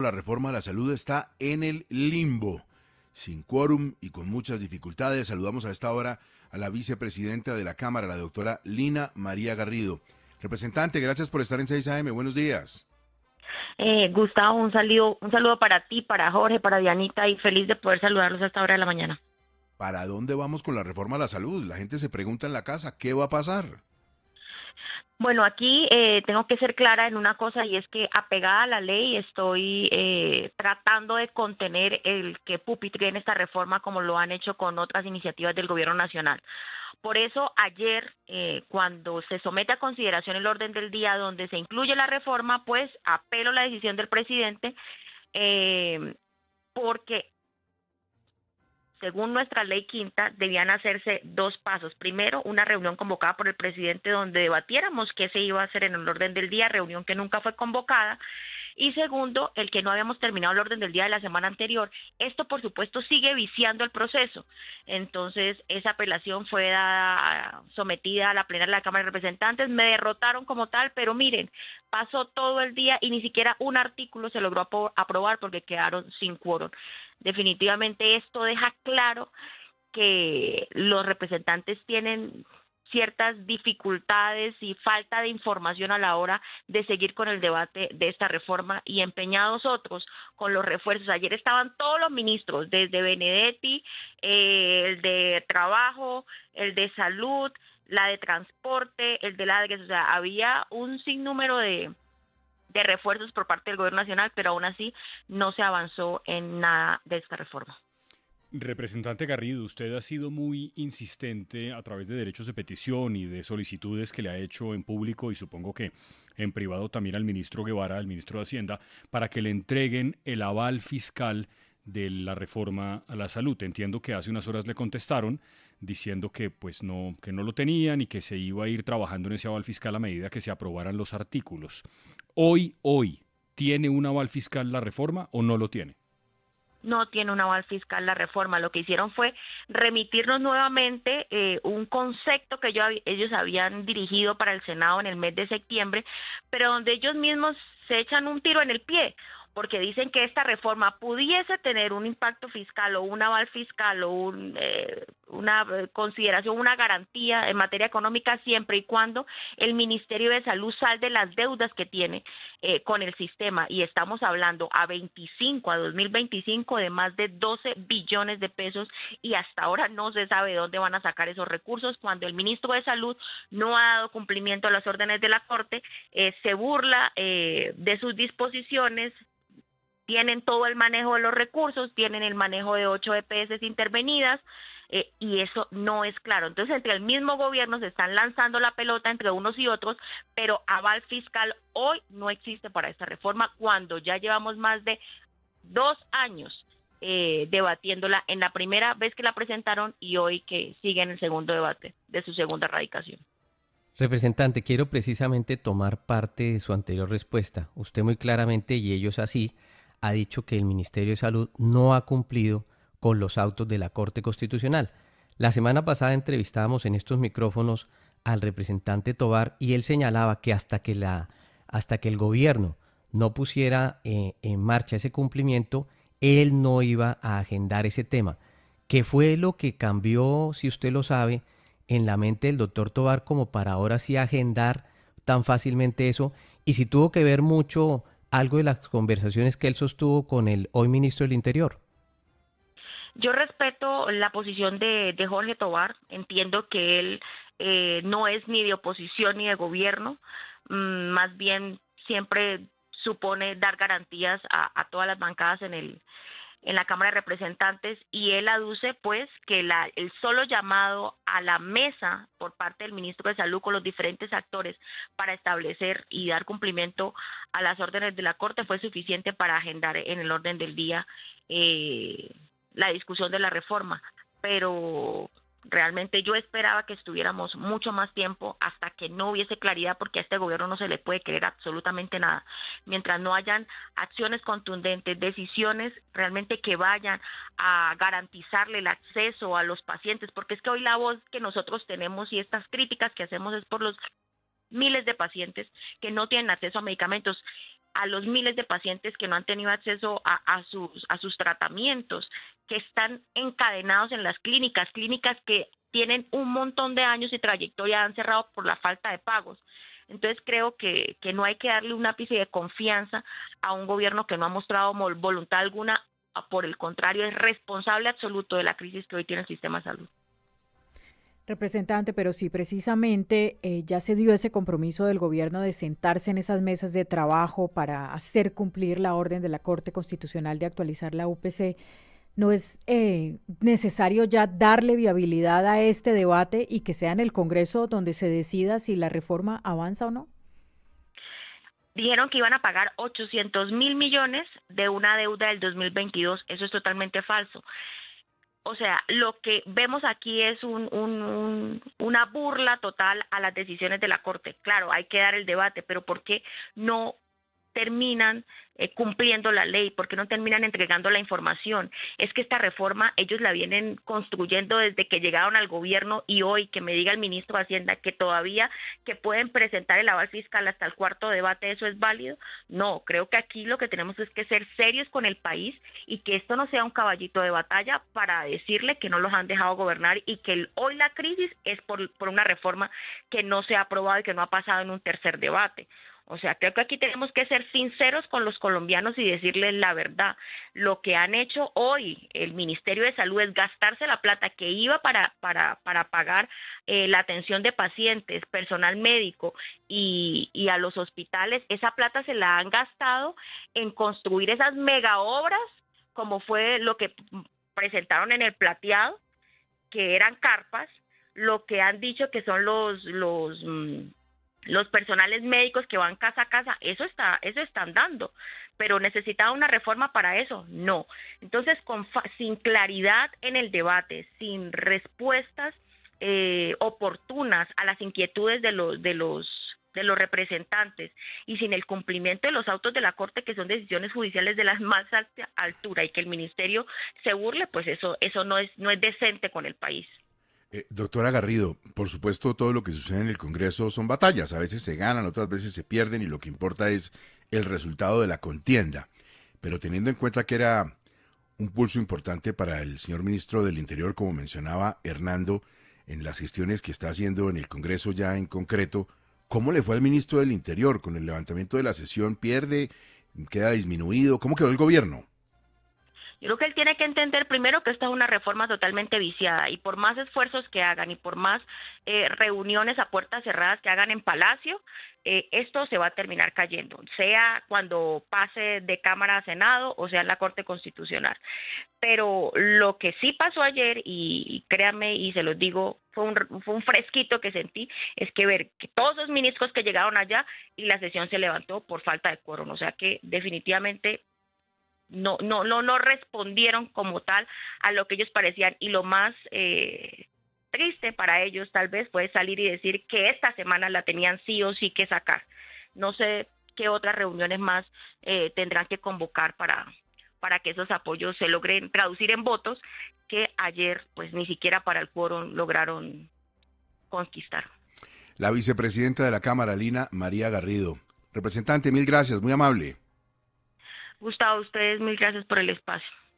La reforma a la salud está en el limbo, sin quórum y con muchas dificultades. Saludamos a esta hora a la vicepresidenta de la Cámara, la doctora Lina María Garrido. Representante, gracias por estar en 6 AM. Buenos días. Gustavo, un saludo para ti, para Jorge, para Dianita y feliz de poder saludarlos a esta hora de la mañana. ¿Para dónde vamos con la reforma a la salud? La gente se pregunta en la casa, ¿qué va a pasar? Bueno, aquí tengo que ser clara en una cosa y es que apegada a la ley estoy tratando de contener el que pupitreen esta reforma como lo han hecho con otras iniciativas del gobierno nacional. Por eso ayer, cuando se somete a consideración el orden del día donde se incluye la reforma, pues apelo a la decisión del presidente porque según nuestra ley quinta, debían hacerse dos pasos. Primero, una reunión convocada por el presidente donde debatiéramos qué se iba a hacer en el orden del día, reunión que nunca fue convocada. Y segundo, el que no habíamos terminado el orden del día de la semana anterior. Esto, por supuesto, sigue viciando el proceso. Entonces, esa apelación fue sometida a la plenaria de la Cámara de Representantes. Me derrotaron como tal, pero miren, pasó todo el día y ni siquiera un artículo se logró aprobar porque quedaron sin quórum. Definitivamente esto deja claro que los representantes tienen ciertas dificultades y falta de información a la hora de seguir con el debate de esta reforma y empeñados otros con los refuerzos. Ayer estaban todos los ministros, desde Benedetti, el de Trabajo, el de Salud, la de Transporte, el de Ladres, o sea, había un sinnúmero de refuerzos por parte del gobierno nacional, pero aún así no se avanzó en nada de esta reforma. Representante Garrido, usted ha sido muy insistente a través de derechos de petición y de solicitudes que le ha hecho en público y supongo que en privado también al ministro Guevara, al ministro de Hacienda, para que le entreguen el aval fiscal de la reforma a la salud. Entiendo que hace unas horas le contestaron diciendo que pues no, que no lo tenían y que se iba a ir trabajando en ese aval fiscal a medida que se aprobaran los artículos. Hoy, ¿tiene un aval fiscal la reforma o no lo tiene? No tiene un aval fiscal la reforma. Lo que hicieron fue remitirnos nuevamente un concepto que ellos habían dirigido para el Senado en el mes de septiembre, pero donde ellos mismos se echan un tiro en el pie, porque dicen que esta reforma pudiese tener un impacto fiscal o un aval fiscal o una consideración, una garantía en materia económica siempre y cuando el Ministerio de Salud salde las deudas que tiene con el sistema, y estamos hablando a 2025 de más de 12 billones de pesos y hasta ahora no se sabe de dónde van a sacar esos recursos cuando el ministro de Salud no ha dado cumplimiento a las órdenes de la Corte, se burla de sus disposiciones. Tienen todo el manejo de los recursos, tienen el manejo de 8 EPS intervenidas, y eso no es claro. Entonces, entre el mismo gobierno se están lanzando la pelota entre unos y otros, pero aval fiscal hoy no existe para esta reforma cuando ya llevamos más de 2 años debatiéndola en la primera vez que la presentaron y hoy que sigue en el segundo debate de su segunda radicación. Representante, quiero precisamente tomar parte de su anterior respuesta. Usted muy claramente, y ellos así, ha dicho que el Ministerio de Salud no ha cumplido con los autos de la Corte Constitucional. La semana pasada entrevistábamos en estos micrófonos al representante Tovar y él señalaba que hasta que el gobierno no pusiera en marcha ese cumplimiento, él no iba a agendar ese tema. ¿Qué fue lo que cambió, si usted lo sabe, en la mente del doctor Tovar como para ahora sí agendar tan fácilmente eso? Y si tuvo que ver mucho algo de las conversaciones que él sostuvo con el hoy ministro del Interior. Yo respeto la posición de Jorge Tovar, entiendo que él no es ni de oposición ni de gobierno, más bien siempre supone dar garantías a todas las bancadas en la Cámara de Representantes, y él aduce pues que el solo llamado a la mesa por parte del ministro de Salud con los diferentes actores para establecer y dar cumplimiento a las órdenes de la Corte fue suficiente para agendar en el orden del día la discusión de la reforma, pero realmente yo esperaba que estuviéramos mucho más tiempo hasta que no hubiese claridad, porque a este gobierno no se le puede creer absolutamente nada. Mientras no hayan acciones contundentes, decisiones realmente que vayan a garantizarle el acceso a los pacientes, porque es que hoy la voz que nosotros tenemos y estas críticas que hacemos es por los miles de pacientes que no tienen acceso a medicamentos. a los miles de pacientes que no han tenido acceso a sus tratamientos, que están encadenados en las clínicas que tienen un montón de años y trayectoria, han cerrado por la falta de pagos. Entonces creo que no hay que darle un ápice de confianza a un gobierno que no ha mostrado voluntad alguna, por el contrario, es responsable absoluto de la crisis que hoy tiene el sistema de salud. Representante, pero sí, precisamente ya se dio ese compromiso del gobierno de sentarse en esas mesas de trabajo para hacer cumplir la orden de la Corte Constitucional de actualizar la UPC. ¿No es necesario ya darle viabilidad a este debate y que sea en el Congreso donde se decida si la reforma avanza o no? Dijeron que iban a pagar 800.000 millones de una deuda del 2022. Eso es totalmente falso. O sea, lo que vemos aquí es una burla total a las decisiones de la Corte. Claro, hay que dar el debate, pero ¿por qué no terminan cumpliendo la ley? ¿Por qué no terminan entregando la información? Es que esta reforma ellos la vienen construyendo desde que llegaron al gobierno, y hoy que me diga el ministro de Hacienda que todavía que pueden presentar el aval fiscal hasta el cuarto debate, ¿eso es válido? No, creo que aquí lo que tenemos es que ser serios con el país y que esto no sea un caballito de batalla para decirle que no los han dejado gobernar y que hoy la crisis es por una reforma que no se ha aprobado y que no ha pasado en un tercer debate. O sea, creo que aquí tenemos que ser sinceros con los colombianos y decirles la verdad. Lo que han hecho hoy el Ministerio de Salud es gastarse la plata que iba para pagar la atención de pacientes, personal médico y a los hospitales. Esa plata se la han gastado en construir esas mega obras, como fue lo que presentaron en el plateado, que eran carpas, lo que han dicho que son los personales médicos que van casa a casa. Eso están dando, pero necesitaba una reforma para eso, no. Entonces, sin claridad en el debate, sin respuestas oportunas a las inquietudes de los representantes y sin el cumplimiento de los autos de la Corte, que son decisiones judiciales de la más alta altura, y que el ministerio se burle, pues eso no es decente con el país. Doctora Garrido, por supuesto todo lo que sucede en el Congreso son batallas, a veces se ganan, otras veces se pierden y lo que importa es el resultado de la contienda. Pero teniendo en cuenta que era un pulso importante para el señor ministro del Interior, como mencionaba Hernando, en las gestiones que está haciendo en el Congreso ya en concreto, ¿cómo le fue al ministro del Interior con el levantamiento de la sesión? ¿Pierde? ¿Queda disminuido? ¿Cómo quedó el gobierno? Yo creo que él tiene que entender primero que esta es una reforma totalmente viciada, y por más esfuerzos que hagan y por más reuniones a puertas cerradas que hagan en Palacio, esto se va a terminar cayendo, sea cuando pase de Cámara a Senado o sea en la Corte Constitucional. Pero lo que sí pasó ayer, y créanme y se los digo, fue un fresquito que sentí, es que ver que todos los ministros que llegaron allá y la sesión se levantó por falta de quórum. O sea que definitivamente no respondieron como tal a lo que ellos parecían, y lo más triste para ellos tal vez fue salir y decir que esta semana la tenían sí o sí que sacar. No sé qué otras reuniones más tendrán que convocar para que esos apoyos se logren traducir en votos, que ayer pues ni siquiera para el quórum lograron conquistar. La vicepresidenta de la Cámara, Lina María Garrido. Representante, mil gracias, muy amable. Gustavo, ustedes, mil gracias por el espacio.